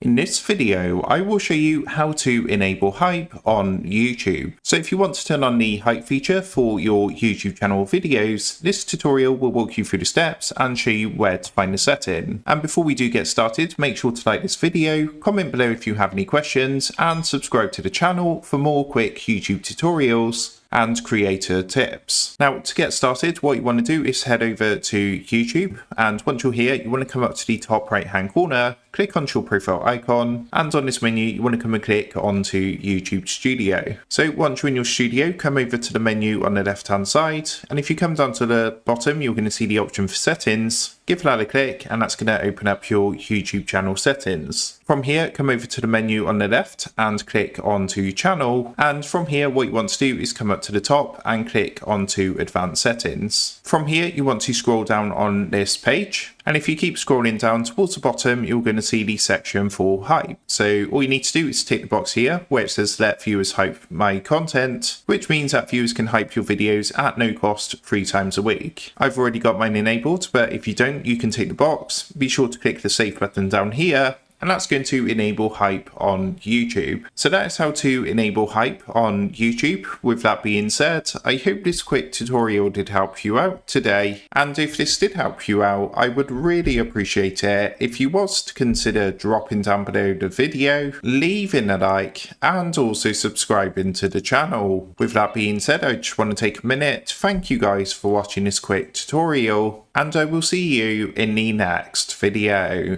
In this video, I will show you how to enable hype on YouTube. So if you want to turn on the hype feature for your YouTube channel videos, this tutorial will walk you through the steps and show you where to find the setting. And before we do get started, make sure to like this video, comment below if you have any questions, and subscribe to the channel for more quick YouTube tutorials and creator tips. Now, to get started, what you want to do is head over to YouTube, and once you're here, you want to come up to the top right hand corner, click onto your profile icon, and on this menu you want to come and click onto YouTube Studio. So once you're in your studio, come over to the menu on the left hand side, and if you come down to the bottom, you're going to see the option for settings. Give that a click, and that's going to open up your YouTube channel settings. From here, come over to the menu on the left and click onto channel, and from here what you want to do is come up to the top and click onto advanced settings. From here you want to scroll down on this page, and if you keep scrolling down towards the bottom, you're going to see the section for hype. So all you need to do is tick the box here where it says let viewers hype my content, which means that viewers can hype your videos at no cost 3 times a week. I've already got mine enabled, but if you don't, you can tick the box. Be sure to click the save button down here, and that's going to enable hype on YouTube. So that is how to enable hype on YouTube. With that being said, I hope this quick tutorial did help you out today. And if this did help you out, I would really appreciate it if you was to consider dropping down below the video, leaving a like, and also subscribing to the channel. With that being said, I just want to take a minute to thank you guys for watching this quick tutorial, and I will see you in the next video.